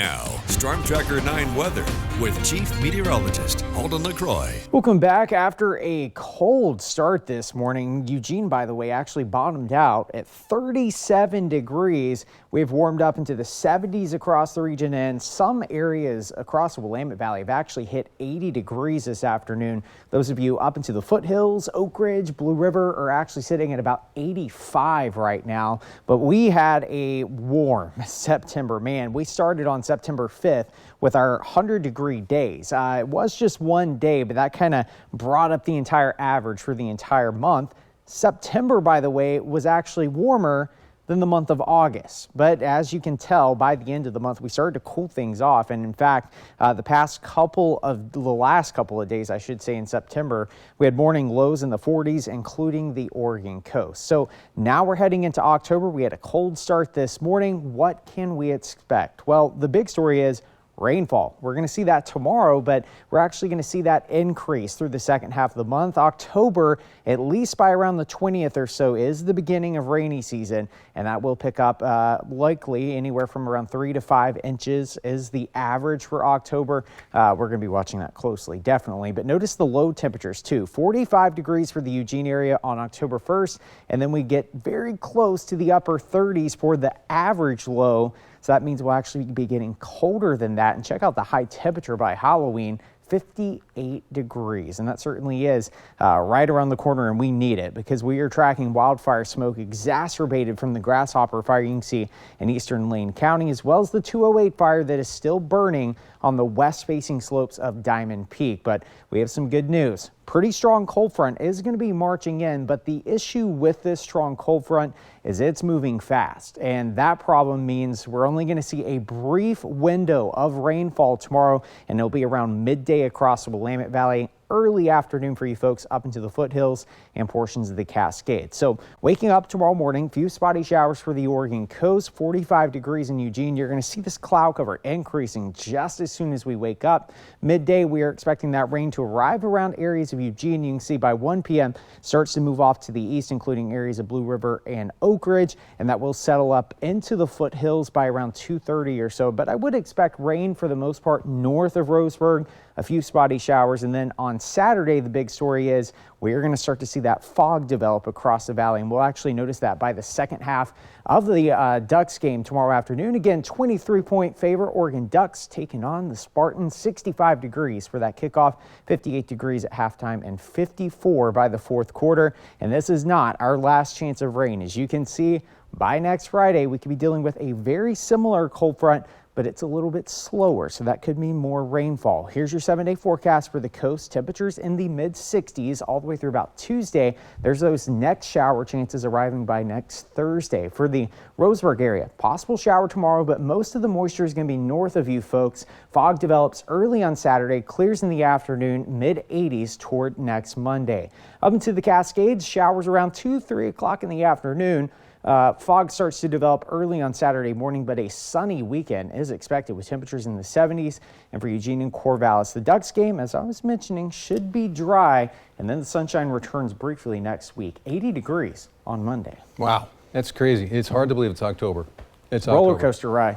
Now, Storm Tracker 9 weather with Chief Meteorologist Holden LaCroix. Welcome back. After a cold start this morning, Eugene, by the way, actually bottomed out at 37 degrees. We've warmed up into the 70s across the region, and some areas across the Willamette Valley have actually hit 80 degrees this afternoon. Those of you up into the foothills, Oak Ridge, Blue River are actually sitting at about 85 right now. But we had a warm September. Man, we started on September 5th with our 100-degree days. It was just one day, but that kind of brought up the entire average for the entire month. September, by the way, was actually warmer than the month of August. But as you can tell, by the end of the month, we started to cool things off. And in fact, the last couple of days, I should say, in September, we had morning lows in the 40s, including the Oregon coast. So now we're heading into October. We had a cold start this morning. What can we expect? Well, the big story is rainfall. We're going to see that tomorrow, but we're actually going to see that increase through the second half of the month. October, at least by around the 20th or so, is the beginning of rainy season, and that will pick up likely anywhere from around 3 to 5 inches is the average for October. We're going to be watching that closely, definitely. But notice the low temperatures too. 45 degrees for the Eugene area on October 1st, and then we get very close to the upper 30s for the average low. So that means we'll actually be getting colder than that. And check out the high temperature by Halloween, 58 degrees. And that certainly is right around the corner, and we need it because we are tracking wildfire smoke exacerbated from the Grasshopper fire you can see in eastern Lane County, as well as the 208 fire that is still burning on the west-facing slopes of Diamond Peak. But we have some good news. Pretty strong cold front is going to be marching in, but the issue with this strong cold front is it's moving fast. And that problem means we're only going to see a brief window of rainfall tomorrow, and it'll be around midday across the Willamette Valley. Early afternoon for you folks up into the foothills and portions of the Cascades. So waking up tomorrow morning, few spotty showers for the Oregon coast, 45 degrees in Eugene. You're going to see this cloud cover increasing just as soon as we wake up. Midday, we are expecting that rain to arrive around areas of Eugene. You can see by 1 p.m. starts to move off to the east, including areas of Blue River and Oak Ridge, and that will settle up into the foothills by around 2:30 or so. But I would expect rain for the most part north of Roseburg, a few spotty showers, and then on Saturday, the big story is we're going to start to see that fog develop across the valley, and we'll actually notice that by the second half of the Ducks game tomorrow afternoon. Again, 23-point favor. Oregon Ducks taking on the Spartans. 65 degrees for that kickoff, 58 degrees at halftime, and 54 by the fourth quarter. And this is not our last chance of rain. As you can see, by next Friday, we could be dealing with a very similar cold front, but it's a little bit slower, so that could mean more rainfall. Here's your 7-day forecast for the coast. Temperatures in the mid-60s all the way through about Tuesday. There's those next shower chances arriving by next Thursday. For the Roseburg area, possible shower tomorrow, but most of the moisture is going to be north of you folks. Fog develops early on Saturday, clears in the afternoon, mid-80s toward next Monday. Up into the Cascades, showers around 2-3 o'clock in the afternoon. Fog starts to develop early on Saturday morning, but a sunny weekend is expected with temperatures in the 70s. And for Eugene and Corvallis, the Ducks game, as I was mentioning, should be dry, and then the sunshine returns briefly next week. 80 degrees on Monday. Wow, that's crazy. It's hard to believe it's October. It's roller October. coaster ride.